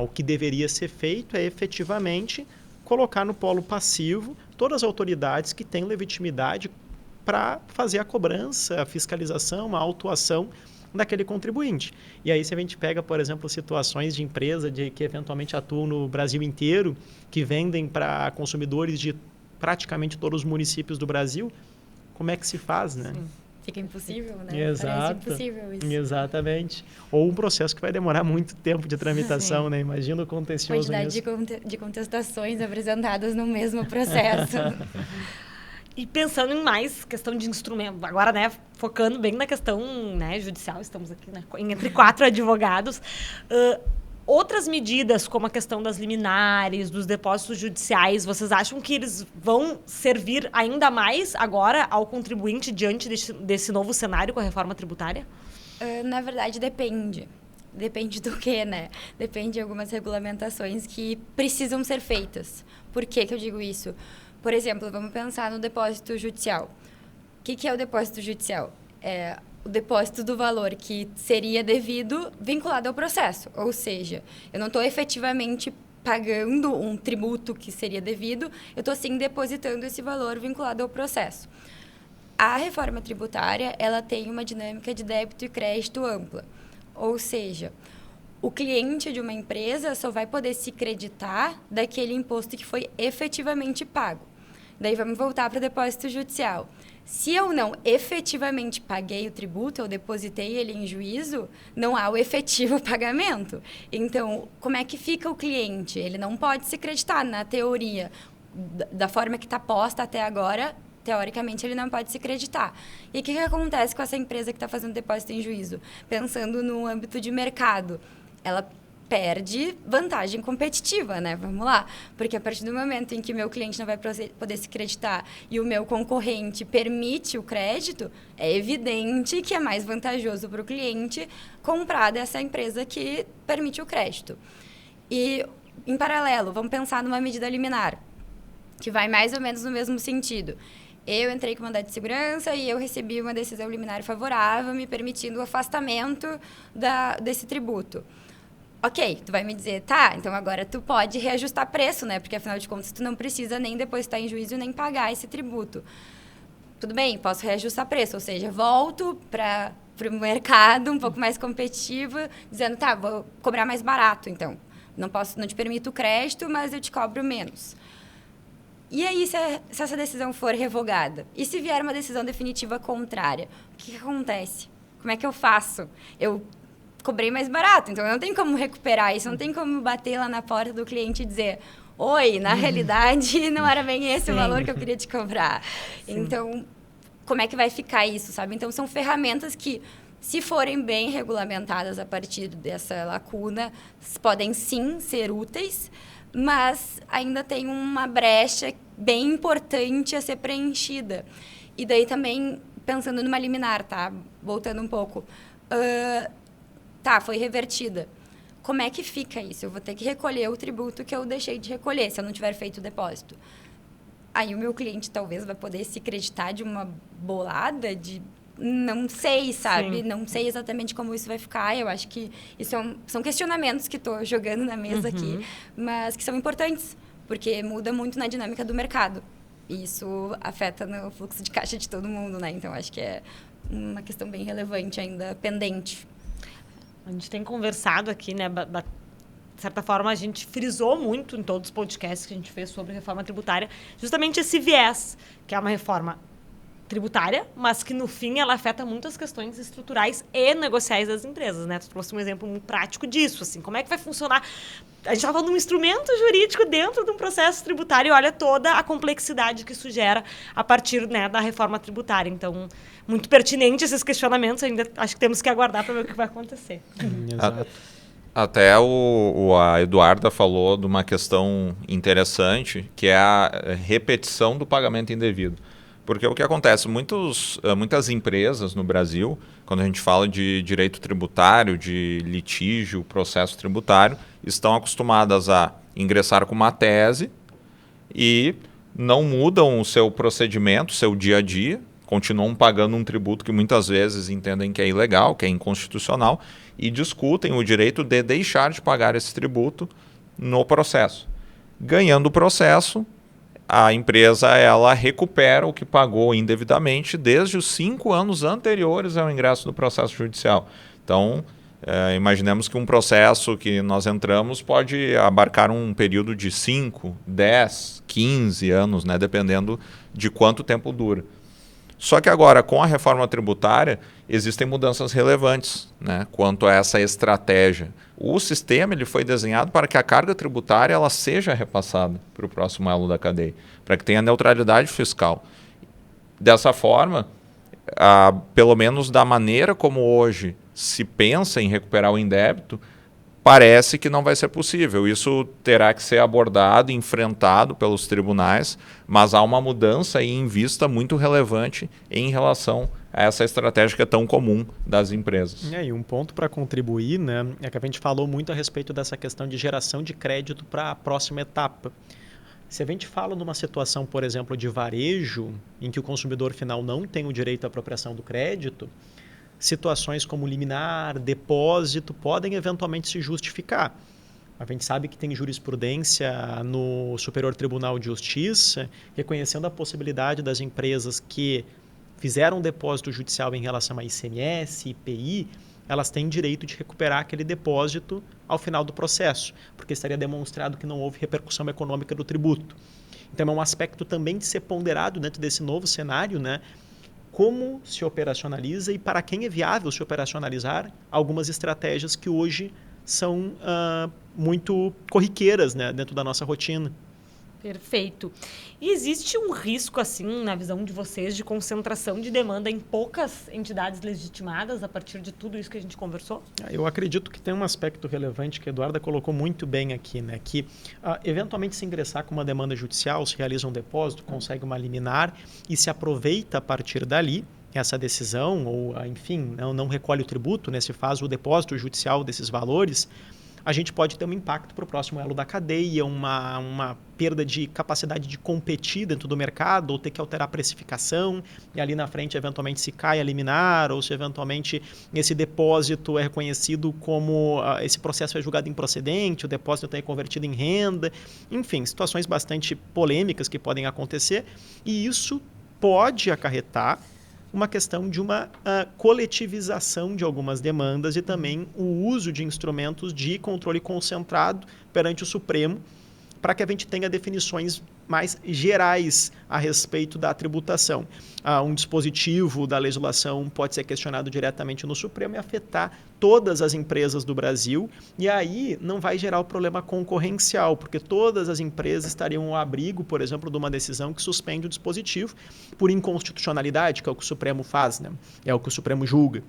o que deveria ser feito é efetivamente colocar no polo passivo todas as autoridades que têm legitimidade para fazer a cobrança, a fiscalização, a autuação daquele contribuinte. E aí, se a gente pega, por exemplo, situações de empresa que eventualmente atuam no Brasil inteiro, que vendem para consumidores de praticamente todos os municípios do Brasil, como é que se faz, né? Sim. Fica impossível, né? Exato. Parece impossível isso. Exatamente. Ou um processo que vai demorar muito tempo de tramitação, né? Imagina o contencioso nisso. Quantidade de contestações apresentadas no mesmo processo. E pensando em mais questão de instrumento, agora, né, focando bem na questão, né, judicial, estamos aqui, né, entre 4 advogados, outras medidas, como a questão das liminares, dos depósitos judiciais, vocês acham que eles vão servir ainda mais agora ao contribuinte diante desse novo cenário com a reforma tributária? Na verdade, depende. Depende do quê, né? Depende de algumas regulamentações que precisam ser feitas. Por que eu digo isso? Por exemplo, vamos pensar no depósito judicial. O que é o depósito judicial? É o depósito do valor que seria devido vinculado ao processo. Ou seja, eu não estou efetivamente pagando um tributo que seria devido, eu estou sim depositando esse valor vinculado ao processo. A reforma tributária, ela tem uma dinâmica de débito e crédito ampla. Ou seja, o cliente de uma empresa só vai poder se creditar daquele imposto que foi efetivamente pago. Daí vamos voltar para o depósito judicial. Se eu não efetivamente paguei o tributo, eu depositei ele em juízo, não há o efetivo pagamento. Então, como é que fica o cliente? Ele não pode se creditar, na teoria, da forma que está posta até agora, teoricamente, ele não pode se creditar. E o que acontece com essa empresa que está fazendo depósito em juízo? Pensando no âmbito de mercado, ela perde vantagem competitiva, né? Vamos lá. Porque a partir do momento em que meu cliente não vai poder se creditar e o meu concorrente permite o crédito, é evidente que é mais vantajoso para o cliente comprar dessa empresa que permite o crédito. E, em paralelo, vamos pensar numa medida liminar, que vai mais ou menos no mesmo sentido. Eu entrei com mandado de segurança e eu recebi uma decisão liminar favorável, me permitindo o afastamento desse tributo. Ok, tu vai me dizer, tá, então agora tu pode reajustar preço, né? Porque, afinal de contas, tu não precisa nem depositar em juízo nem pagar esse tributo. Tudo bem, posso reajustar preço, ou seja, volto para o mercado um pouco mais competitivo, dizendo, tá, vou cobrar mais barato, então. Não te permito o crédito, mas eu te cobro menos. E aí, se essa decisão for revogada? E se vier uma decisão definitiva contrária? O que acontece? Como é que eu faço? Eu cobrei mais barato, então não tem como recuperar isso, não tem como bater lá na porta do cliente e dizer, oi, na realidade não era bem esse o valor que eu queria te cobrar. Sim. Então, como é que vai ficar isso, sabe? Então, são ferramentas que, se forem bem regulamentadas a partir dessa lacuna, podem sim ser úteis, mas ainda tem uma brecha bem importante a ser preenchida. E daí também, pensando numa liminar, tá? Voltando um pouco. Tá, foi revertida. Como é que fica isso? Eu vou ter que recolher o tributo que eu deixei de recolher, se eu não tiver feito o depósito. Aí o meu cliente talvez vai poder se creditar de uma bolada de... Não sei, sabe? Sim. Não sei exatamente como isso vai ficar. Eu acho que isso são questionamentos que estou jogando na mesa aqui, mas que são importantes, porque muda muito na dinâmica do mercado. E isso afeta no fluxo de caixa de todo mundo, né? Então, acho que é uma questão bem relevante ainda, pendente. A gente tem conversado aqui, né? De certa forma, a gente frisou muito em todos os podcasts que a gente fez sobre reforma tributária, justamente esse viés, que é uma reforma tributária, mas que, no fim, ela afeta muitas questões estruturais e negociais das empresas, né? Tu trouxe um exemplo muito prático disso, assim, como é que vai funcionar? A gente está falando de um instrumento jurídico dentro de um processo tributário e olha toda a complexidade que isso gera a partir, né, da reforma tributária. Então, muito pertinente esses questionamentos, ainda acho que temos que aguardar para ver o que vai acontecer. Exato. Até a Eduarda falou de uma questão interessante, que é a repetição do pagamento indevido. Porque o que acontece? Muitas empresas no Brasil, quando a gente fala de direito tributário, de litígio, processo tributário, estão acostumadas a ingressar com uma tese e não mudam o seu procedimento, seu dia a dia, continuam pagando um tributo que muitas vezes entendem que é ilegal, que é inconstitucional, e discutem o direito de deixar de pagar esse tributo no processo. Ganhando o processo, a empresa ela recupera o que pagou indevidamente desde os 5 anos anteriores ao ingresso do processo judicial. Então, imaginemos que um processo que nós entramos pode abarcar um período de 5, 10, 15 anos, né, dependendo de quanto tempo dura. Só que agora, com a reforma tributária, existem mudanças relevantes, né, quanto a essa estratégia. O sistema ele foi desenhado para que a carga tributária ela seja repassada para o próximo elo da cadeia, para que tenha neutralidade fiscal. Dessa forma, pelo menos da maneira como hoje se pensa em recuperar o indébito, parece que não vai ser possível. Isso terá que ser abordado, enfrentado pelos tribunais, mas há uma mudança em vista muito relevante em relação a essa estratégia que é tão comum das empresas. E um ponto para contribuir, né, é que a gente falou muito a respeito dessa questão de geração de crédito para a próxima etapa. Se a gente fala numa situação, por exemplo, de varejo, em que o consumidor final não tem o direito à apropriação do crédito, situações como liminar, depósito, podem eventualmente se justificar. A gente sabe que tem jurisprudência no Superior Tribunal de Justiça reconhecendo a possibilidade das empresas que fizeram depósito judicial em relação a ICMS, IPI, elas têm direito de recuperar aquele depósito ao final do processo, porque estaria demonstrado que não houve repercussão econômica do tributo. Então é um aspecto também de ser ponderado dentro desse novo cenário, né? Como se operacionaliza e para quem é viável se operacionalizar algumas estratégias que hoje são muito corriqueiras, né, dentro da nossa rotina. Perfeito. E existe um risco, assim, na visão de vocês, de concentração de demanda em poucas entidades legitimadas a partir de tudo isso que a gente conversou? Eu acredito que tem um aspecto relevante que a Eduarda colocou muito bem aqui, né? Que eventualmente se ingressar com uma demanda judicial, se realiza um depósito, consegue uma liminar e se aproveita a partir dali essa decisão, ou enfim, não recolhe o tributo, né? Se faz o depósito judicial desses valores, a gente pode ter um impacto para o próximo elo da cadeia, uma perda de capacidade de competir dentro do mercado, ou ter que alterar a precificação, e ali na frente, eventualmente, se cai a liminar, ou se eventualmente esse depósito é reconhecido como, esse processo é julgado improcedente, o depósito é convertido em renda, enfim, situações bastante polêmicas que podem acontecer, e isso pode acarretar uma questão de uma coletivização de algumas demandas e também o uso de instrumentos de controle concentrado perante o Supremo, para que a gente tenha definições mais gerais a respeito da tributação. Um dispositivo da legislação pode ser questionado diretamente no Supremo e afetar todas as empresas do Brasil, e aí não vai gerar o problema concorrencial, porque todas as empresas estariam ao abrigo, por exemplo, de uma decisão que suspende o dispositivo por inconstitucionalidade, que é o que o Supremo faz, né? É o que o Supremo julga.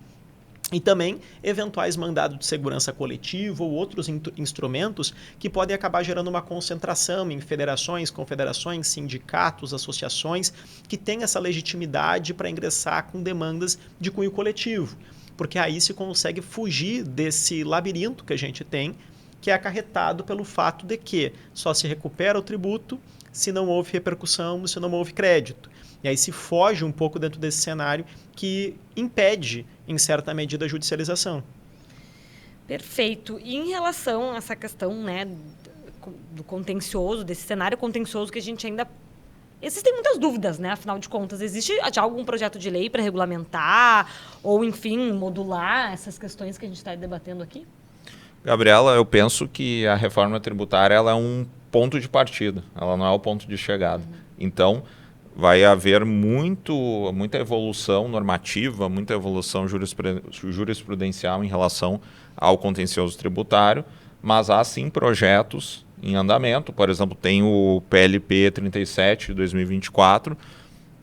E também eventuais mandados de segurança coletiva ou outros instrumentos que podem acabar gerando uma concentração em federações, confederações, sindicatos, associações que têm essa legitimidade para ingressar com demandas de cunho coletivo. Porque aí se consegue fugir desse labirinto que a gente tem, que é acarretado pelo fato de que só se recupera o tributo se não houve repercussão, se não houve crédito. E aí se foge um pouco dentro desse cenário que impede, em certa medida, a judicialização. Perfeito. E em relação a essa questão, né, do contencioso, desse cenário contencioso que a gente ainda... Existem muitas dúvidas, né? Afinal de contas, existe já algum projeto de lei para regulamentar ou, enfim, modular essas questões que a gente está debatendo aqui? Gabriela, eu penso que a reforma tributária ela é um ponto de partida, ela não é o ponto de chegada. Então, vai haver muita evolução normativa, muita evolução jurisprudencial em relação ao contencioso tributário, mas há sim projetos em andamento. Por exemplo, tem o PLP 37 de 2024,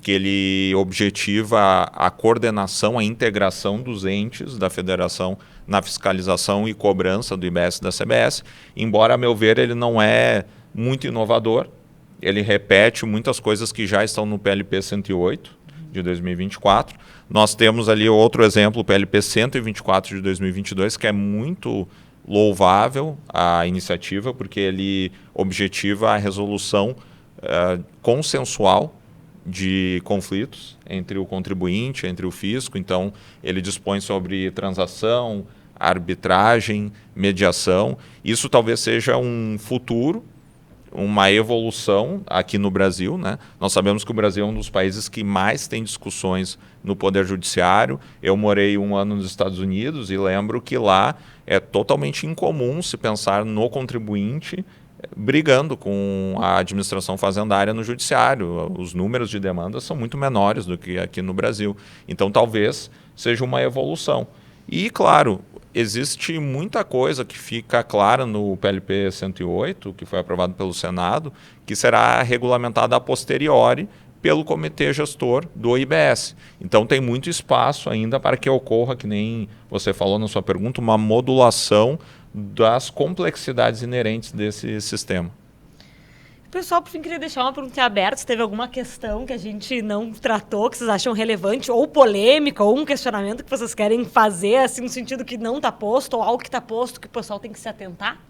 porque ele objetiva a coordenação, a integração dos entes da federação na fiscalização e cobrança do IBS e da CBS, embora, a meu ver, ele não é muito inovador, ele repete muitas coisas que já estão no PLP 108 de 2024. Nós temos ali outro exemplo, o PLP 124 de 2022, que é muito louvável a iniciativa, porque ele objetiva a resolução consensual de conflitos entre o contribuinte, entre o fisco. Então, ele dispõe sobre transação, arbitragem, mediação. Isso talvez seja um futuro, uma evolução aqui no Brasil, né? Nós sabemos que o Brasil é um dos países que mais tem discussões no Poder Judiciário. Eu morei 1 ano nos Estados Unidos e lembro que lá é totalmente incomum se pensar no contribuinte brigando com a administração fazendária no judiciário. Os números de demandas são muito menores do que aqui no Brasil. Então, talvez seja uma evolução. E, claro, existe muita coisa que fica clara no PLP 108, que foi aprovado pelo Senado, que será regulamentada a posteriori pelo comitê gestor do IBS. Então, tem muito espaço ainda para que ocorra, que nem você falou na sua pergunta, uma modulação das complexidades inerentes desse sistema. Pessoal, por fim, queria deixar uma pergunta aberta. Se teve alguma questão que a gente não tratou, que vocês acham relevante, ou polêmica, ou um questionamento que vocês querem fazer, assim, no sentido que não está posto, ou algo que está posto, que o pessoal tem que se atentar?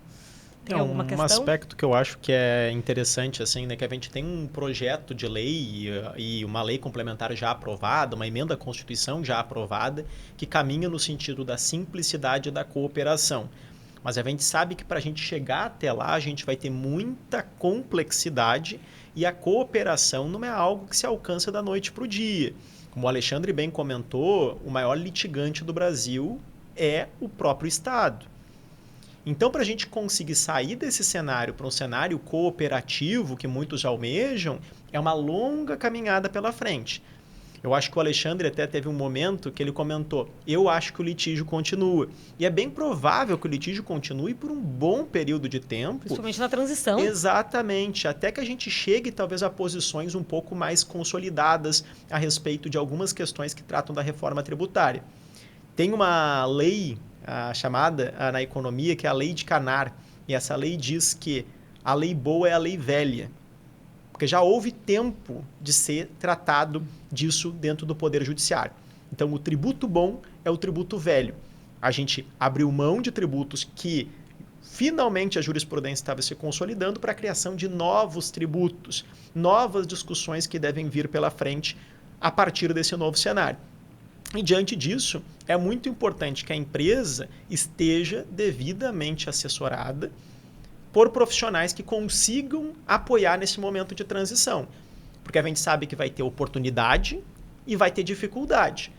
Tem alguma questão? Um aspecto que eu acho que é interessante, assim, né, que a gente tem um projeto de lei e uma lei complementar já aprovada, uma emenda à Constituição já aprovada, que caminha no sentido da simplicidade e da cooperação. Mas a gente sabe que para a gente chegar até lá, a gente vai ter muita complexidade e a cooperação não é algo que se alcança da noite para o dia. Como o Alexandre bem comentou, o maior litigante do Brasil é o próprio Estado. Então, para a gente conseguir sair desse cenário para um cenário cooperativo, que muitos almejam, é uma longa caminhada pela frente. Eu acho que o Alexandre até teve um momento que ele comentou, eu acho que o litígio continua. E é bem provável que o litígio continue por um bom período de tempo. Principalmente na transição. Exatamente. Até que a gente chegue talvez a posições um pouco mais consolidadas a respeito de algumas questões que tratam da reforma tributária. Tem uma lei chamada na economia que é a lei de Carnot. E essa lei diz que a lei boa é a lei velha. Porque já houve tempo de ser tratado disso dentro do Poder Judiciário. Então, o tributo bom é o tributo velho. A gente abriu mão de tributos que, finalmente, a jurisprudência estava se consolidando para a criação de novos tributos, novas discussões que devem vir pela frente a partir desse novo cenário. E, diante disso, é muito importante que a empresa esteja devidamente assessorada por profissionais que consigam apoiar nesse momento de transição. Porque a gente sabe que vai ter oportunidade e vai ter dificuldade.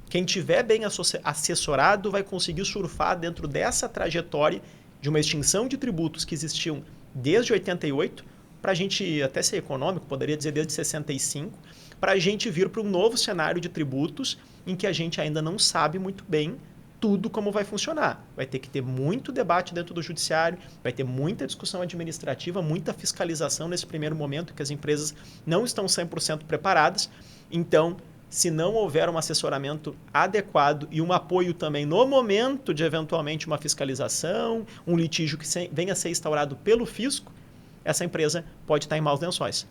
Quem tiver bem assessorado vai conseguir surfar dentro dessa trajetória de uma extinção de tributos que existiam desde 88, para a gente até ser econômico, poderia dizer desde 65, para a gente vir para um novo cenário de tributos em que a gente ainda não sabe muito bem tudo como vai funcionar. Vai ter que ter muito debate dentro do judiciário, vai ter muita discussão administrativa, muita fiscalização nesse primeiro momento que as empresas não estão 100% preparadas. Então, se não houver um assessoramento adequado e um apoio também no momento de eventualmente uma fiscalização, um litígio que venha a ser instaurado pelo fisco, essa empresa pode estar em maus lençóis.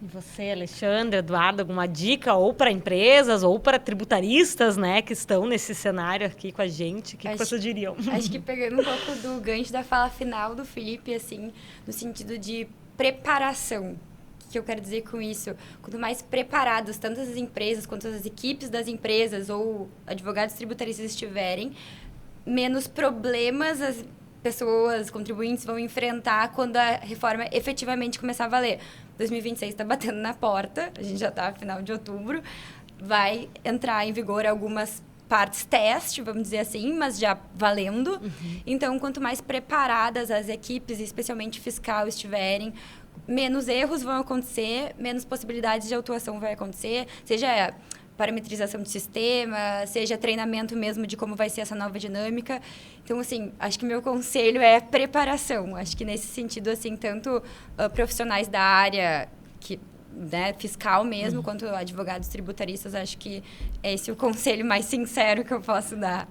E você, Alexandre, Eduardo, alguma dica ou para empresas ou para tributaristas, né, que estão nesse cenário aqui com a gente? O que vocês diriam? Acho que pegando um pouco do gancho da fala final do Felipe, assim, no sentido de preparação. O que eu quero dizer com isso? Quanto mais preparados tanto as empresas quanto as equipes das empresas ou advogados tributaristas estiverem, menos problemas as pessoas, contribuintes vão enfrentar quando a reforma efetivamente começar a valer. 2026 está batendo na porta, a gente já está no final de outubro, vai entrar em vigor algumas partes teste, vamos dizer assim, mas já valendo. Então, quanto mais preparadas as equipes, especialmente fiscal, estiverem, menos erros vão acontecer, menos possibilidades de autuação vai acontecer, seja parametrização de sistema, seja treinamento mesmo de como vai ser essa nova dinâmica. Então, assim, acho que meu conselho é preparação. Acho que nesse sentido, assim, tanto profissionais da área que né, fiscal mesmo, quanto advogados tributaristas. Acho que é esse o conselho mais sincero que eu posso dar.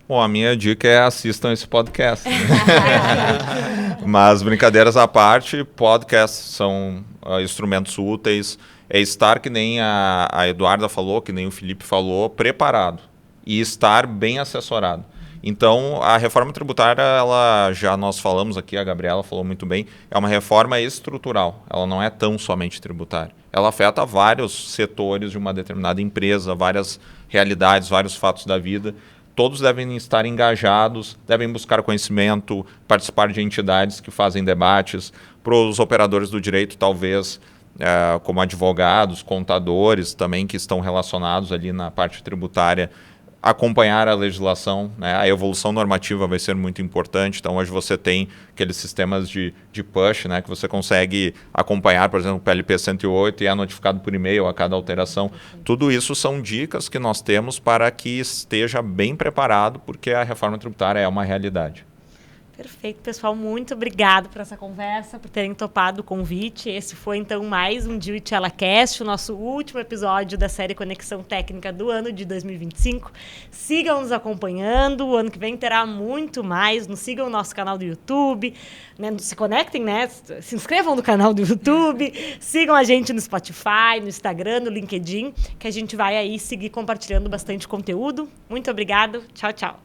Bom, a minha dica é assistam esse podcast. Mas, brincadeiras à parte, podcasts são instrumentos úteis. É estar, que nem a Eduarda falou, que nem o Felipe falou, preparado. E estar bem assessorado. Então, a reforma tributária, nós falamos aqui, a Gabriela falou muito bem, é uma reforma estrutural. Ela não é tão somente tributária. Ela afeta vários setores de uma determinada empresa, várias realidades, vários fatos da vida. Todos devem estar engajados, devem buscar conhecimento, participar de entidades que fazem debates. Para os operadores do direito, talvez, como advogados, contadores também que estão relacionados ali na parte tributária, acompanhar a legislação, né? A evolução normativa vai ser muito importante. Então, hoje você tem aqueles sistemas de push, né? Que você consegue acompanhar, por exemplo, o PLP 108 e é notificado por e-mail a cada alteração. Tudo isso são dicas que nós temos para que esteja bem preparado, porque a reforma tributária é uma realidade. Perfeito, pessoal. Muito obrigado por essa conversa, por terem topado o convite. Esse foi, então, mais um Dia Itchellah Cast, o nosso último episódio da série Conexão Técnica do ano de 2025. Sigam nos acompanhando. O ano que vem terá muito mais. Nos sigam o nosso canal do YouTube. Né? Se conectem, né? Se inscrevam no canal do YouTube. Sigam a gente no Spotify, no Instagram, no LinkedIn, que a gente vai aí seguir compartilhando bastante conteúdo. Muito obrigado. Tchau, tchau.